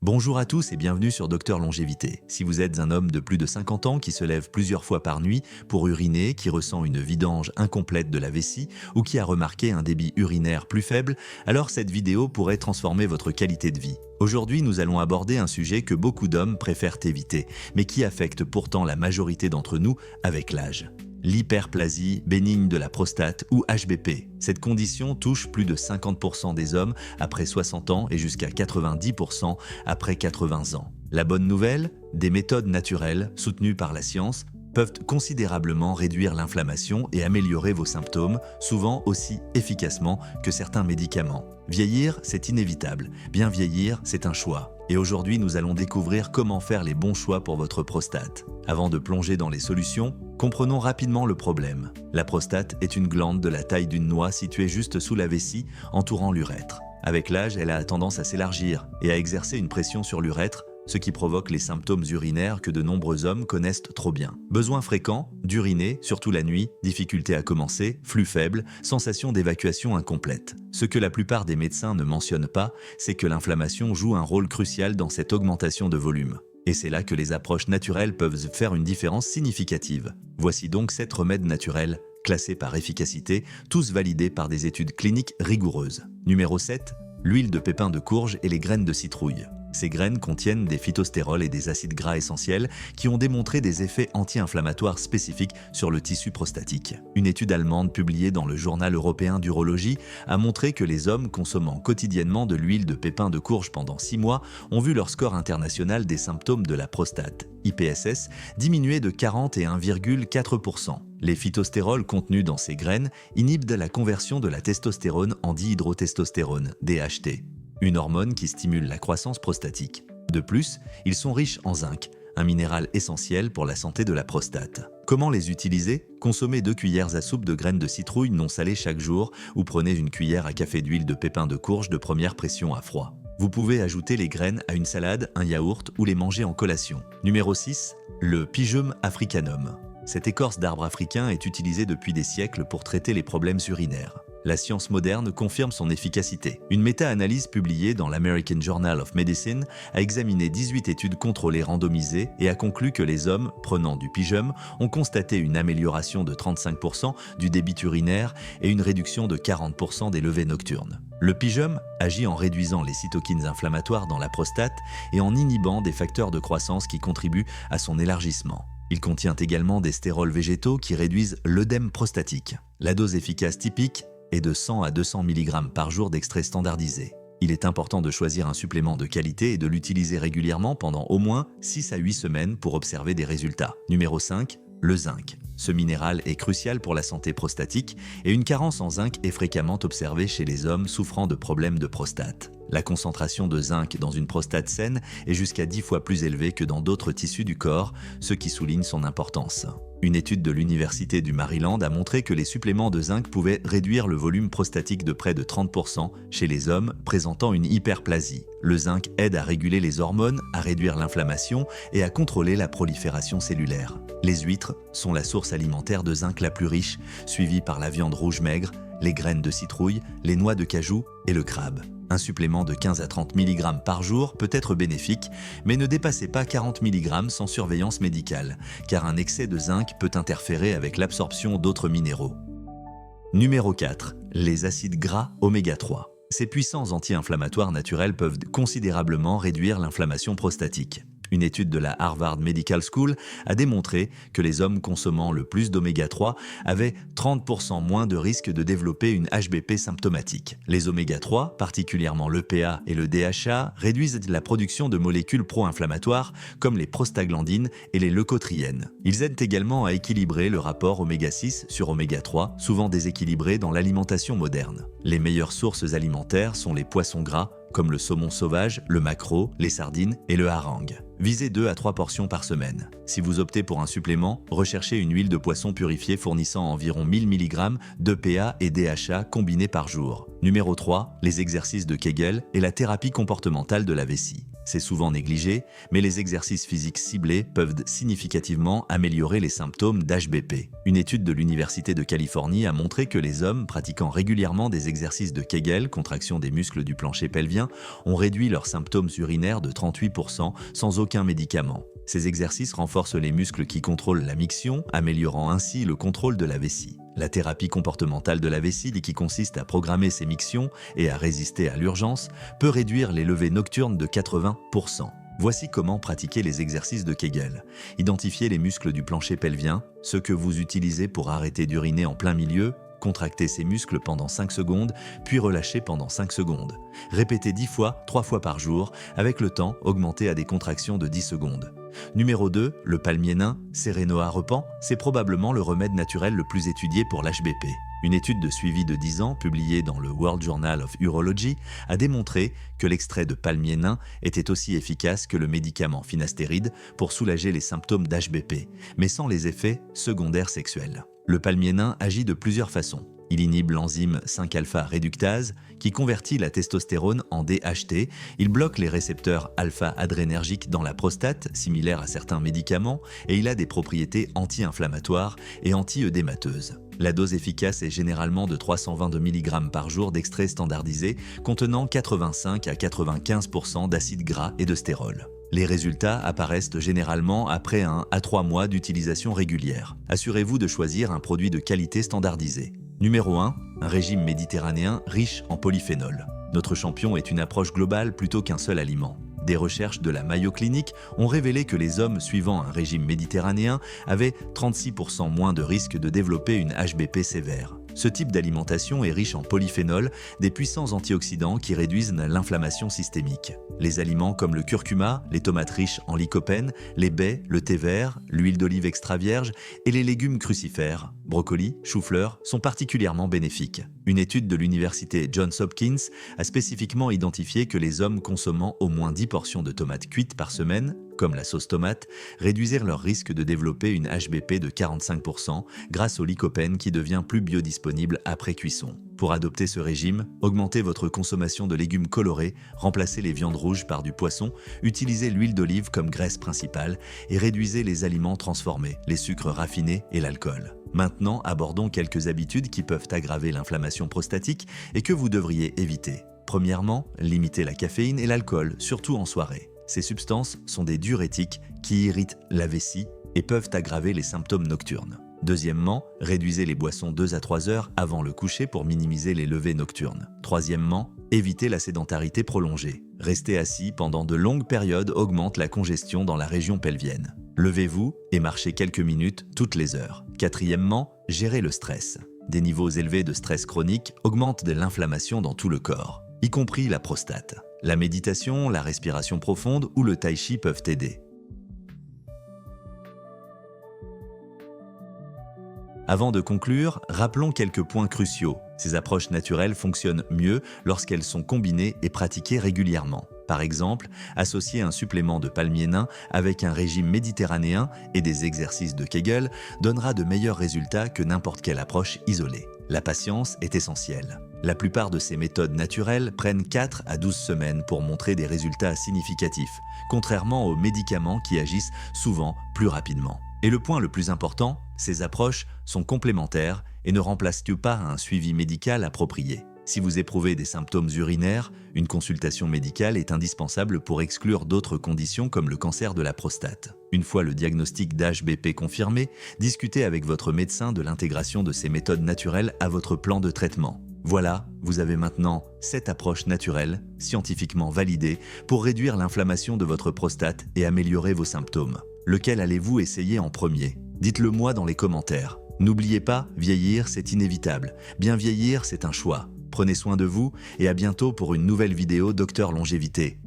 Bonjour à tous et bienvenue sur Docteur Longévité. Si vous êtes un homme de plus de 50 ans qui se lève plusieurs fois par nuit pour uriner, qui ressent une vidange incomplète de la vessie ou qui a remarqué un débit urinaire plus faible, alors cette vidéo pourrait transformer votre qualité de vie. Aujourd'hui, nous allons aborder un sujet que beaucoup d'hommes préfèrent éviter, mais qui affecte pourtant la majorité d'entre nous avec l'âge. L'hyperplasie bénigne de la prostate ou HBP. Cette condition touche plus de 50% des hommes après 60 ans et jusqu'à 90% après 80 ans. La bonne nouvelle, des méthodes naturelles, soutenues par la science, peuvent considérablement réduire l'inflammation et améliorer vos symptômes, souvent aussi efficacement que certains médicaments. Vieillir, c'est inévitable. Bien vieillir, c'est un choix. Et aujourd'hui, nous allons découvrir comment faire les bons choix pour votre prostate. Avant de plonger dans les solutions, comprenons rapidement le problème. La prostate est une glande de la taille d'une noix située juste sous la vessie, entourant l'urètre. Avec l'âge, elle a tendance à s'élargir et à exercer une pression sur l'urètre, ce qui provoque les symptômes urinaires que de nombreux hommes connaissent trop bien. Besoin fréquent d'uriner, surtout la nuit, difficulté à commencer, flux faible, sensation d'évacuation incomplète. Ce que la plupart des médecins ne mentionnent pas, c'est que l'inflammation joue un rôle crucial dans cette augmentation de volume. Et c'est là que les approches naturelles peuvent faire une différence significative. Voici donc 7 remèdes naturels, classés par efficacité, tous validés par des études cliniques rigoureuses. Numéro 7, l'huile de pépin de courge et les graines de citrouille. Ces graines contiennent des phytostérols et des acides gras essentiels qui ont démontré des effets anti-inflammatoires spécifiques sur le tissu prostatique. Une étude allemande publiée dans le Journal européen d'urologie a montré que les hommes consommant quotidiennement de l'huile de pépin de courge pendant 6 mois ont vu leur score international des symptômes de la prostate, IPSS, diminuer de 41,4%. Les phytostérols contenus dans ces graines inhibent la conversion de la testostérone en dihydrotestostérone, DHT. Une hormone qui stimule la croissance prostatique. De plus, ils sont riches en zinc, un minéral essentiel pour la santé de la prostate. Comment les utiliser? Consommez 2 cuillères à soupe de graines de citrouille non salées chaque jour ou prenez une cuillère à café d'huile de pépin de courge de première pression à froid. Vous pouvez ajouter les graines à une salade, un yaourt ou les manger en collation. Numéro 6, le Pygeum africanum. Cette écorce d'arbre africain est utilisée depuis des siècles pour traiter les problèmes urinaires. La science moderne confirme son efficacité. Une méta-analyse publiée dans l'American Journal of Medicine a examiné 18 études contrôlées randomisées et a conclu que les hommes prenant du pygeum ont constaté une amélioration de 35% du débit urinaire et une réduction de 40% des levées nocturnes. Le pygeum agit en réduisant les cytokines inflammatoires dans la prostate et en inhibant des facteurs de croissance qui contribuent à son élargissement. Il contient également des stérols végétaux qui réduisent l'œdème prostatique. La dose efficace typique est de 100 à 200 mg par jour d'extrait standardisé. Il est important de choisir un supplément de qualité et de l'utiliser régulièrement pendant au moins 6 à 8 semaines pour observer des résultats. Numéro 5, le zinc. Ce minéral est crucial pour la santé prostatique et une carence en zinc est fréquemment observée chez les hommes souffrant de problèmes de prostate. La concentration de zinc dans une prostate saine est jusqu'à 10 fois plus élevée que dans d'autres tissus du corps, ce qui souligne son importance. Une étude de l'Université du Maryland a montré que les suppléments de zinc pouvaient réduire le volume prostatique de près de 30% chez les hommes présentant une hyperplasie. Le zinc aide à réguler les hormones, à réduire l'inflammation et à contrôler la prolifération cellulaire. Les huîtres sont la source alimentaire de zinc la plus riche, suivie par la viande rouge maigre, les graines de citrouille, les noix de cajou et le crabe. Un supplément de 15 à 30 mg par jour peut être bénéfique, mais ne dépassez pas 40 mg sans surveillance médicale, car un excès de zinc peut interférer avec l'absorption d'autres minéraux. Numéro 4. Les acides gras oméga 3. Ces puissants anti-inflammatoires naturels peuvent considérablement réduire l'inflammation prostatique. Une étude de la Harvard Medical School a démontré que les hommes consommant le plus d'oméga 3 avaient 30% moins de risque de développer une HBP symptomatique. Les oméga 3, particulièrement l'EPA et le DHA, réduisent la production de molécules pro-inflammatoires comme les prostaglandines et les leucotriènes. Ils aident également à équilibrer le rapport oméga 6 sur oméga 3, souvent déséquilibré dans l'alimentation moderne. Les meilleures sources alimentaires sont les poissons gras, comme le saumon sauvage, le maquereau, les sardines et le hareng. Visez 2 à 3 portions par semaine. Si vous optez pour un supplément, recherchez une huile de poisson purifiée fournissant environ 1000 mg d'EPA et DHA combinés par jour. Numéro 3, les exercices de Kegel et la thérapie comportementale de la vessie. C'est souvent négligé, mais les exercices physiques ciblés peuvent significativement améliorer les symptômes d'HBP. Une étude de l'Université de Californie a montré que les hommes pratiquant régulièrement des exercices de Kegel, contraction des muscles du plancher pelvien, ont réduit leurs symptômes urinaires de 38% sans aucun médicament. Ces exercices renforcent les muscles qui contrôlent la miction, améliorant ainsi le contrôle de la vessie. La thérapie comportementale de la vessie, qui consiste à programmer ses mictions et à résister à l'urgence, peut réduire les levées nocturnes de 80%. Voici comment pratiquer les exercices de Kegel. Identifiez les muscles du plancher pelvien, ceux que vous utilisez pour arrêter d'uriner en plein milieu. Contractez ces muscles pendant 5 secondes, puis relâchez pendant 5 secondes. Répétez 10 fois, 3 fois par jour, avec le temps augmenté à des contractions de 10 secondes. Numéro 2, le palmier nain, Serenoa repens, c'est probablement le remède naturel le plus étudié pour l'HBP. Une étude de suivi de 10 ans, publiée dans le World Journal of Urology, a démontré que l'extrait de palmier nain était aussi efficace que le médicament finastéride pour soulager les symptômes d'HBP, mais sans les effets secondaires sexuels. Le palmier nain agit de plusieurs façons. Il inhibe l'enzyme 5-alpha réductase qui convertit la testostérone en DHT. Il bloque les récepteurs alpha-adrénergiques dans la prostate, similaires à certains médicaments, et il a des propriétés anti-inflammatoires et anti-œdémateuses. La dose efficace est généralement de 322 mg par jour d'extrait standardisé contenant 85 à 95% d'acides gras et de stérol. Les résultats apparaissent généralement après 1 à 3 mois d'utilisation régulière. Assurez-vous de choisir un produit de qualité standardisé. Numéro 1, un régime méditerranéen riche en polyphénol. Notre champion est une approche globale plutôt qu'un seul aliment. Des recherches de la Mayo Clinic ont révélé que les hommes suivant un régime méditerranéen avaient 36% moins de risque de développer une HBP sévère. Ce type d'alimentation est riche en polyphénol, des puissants antioxydants qui réduisent l'inflammation systémique. Les aliments comme le curcuma, les tomates riches en lycopène, les baies, le thé vert, l'huile d'olive extra vierge et les légumes crucifères, brocolis, choux-fleurs, sont particulièrement bénéfiques. Une étude de l'université Johns Hopkins a spécifiquement identifié que les hommes consommant au moins 10 portions de tomates cuites par semaine, comme la sauce tomate, réduisirent leur risque de développer une HBP de 45% grâce au lycopène qui devient plus biodisponible après cuisson. Pour adopter ce régime, augmentez votre consommation de légumes colorés, remplacez les viandes rouges par du poisson, utilisez l'huile d'olive comme graisse principale et réduisez les aliments transformés, les sucres raffinés et l'alcool. Maintenant, abordons quelques habitudes qui peuvent aggraver l'inflammation prostatique et que vous devriez éviter. Premièrement, limitez la caféine et l'alcool, surtout en soirée. Ces substances sont des diurétiques qui irritent la vessie et peuvent aggraver les symptômes nocturnes. Deuxièmement, réduisez les boissons 2 à 3 heures avant le coucher pour minimiser les levées nocturnes. Troisièmement, évitez la sédentarité prolongée. Rester assis pendant de longues périodes augmente la congestion dans la région pelvienne. Levez-vous et marchez quelques minutes toutes les heures. Quatrièmement, gérez le stress. Des niveaux élevés de stress chronique augmentent l'inflammation dans tout le corps, y compris la prostate. La méditation, la respiration profonde ou le tai chi peuvent aider. Avant de conclure, rappelons quelques points cruciaux. Ces approches naturelles fonctionnent mieux lorsqu'elles sont combinées et pratiquées régulièrement. Par exemple, associer un supplément de palmier nain avec un régime méditerranéen et des exercices de Kegel donnera de meilleurs résultats que n'importe quelle approche isolée. La patience est essentielle. La plupart de ces méthodes naturelles prennent 4 à 12 semaines pour montrer des résultats significatifs, contrairement aux médicaments qui agissent souvent plus rapidement. Et le point le plus important, ces approches sont complémentaires et ne remplacent pas un suivi médical approprié. Si vous éprouvez des symptômes urinaires, une consultation médicale est indispensable pour exclure d'autres conditions comme le cancer de la prostate. Une fois le diagnostic d'HBP confirmé, discutez avec votre médecin de l'intégration de ces méthodes naturelles à votre plan de traitement. Voilà, vous avez maintenant 7 approches naturelles, scientifiquement validées, pour réduire l'inflammation de votre prostate et améliorer vos symptômes. Lequel allez-vous essayer en premier? Dites-le moi dans les commentaires. N'oubliez pas, vieillir, c'est inévitable. Bien vieillir, c'est un choix. Prenez soin de vous et à bientôt pour une nouvelle vidéo Docteur Longévité.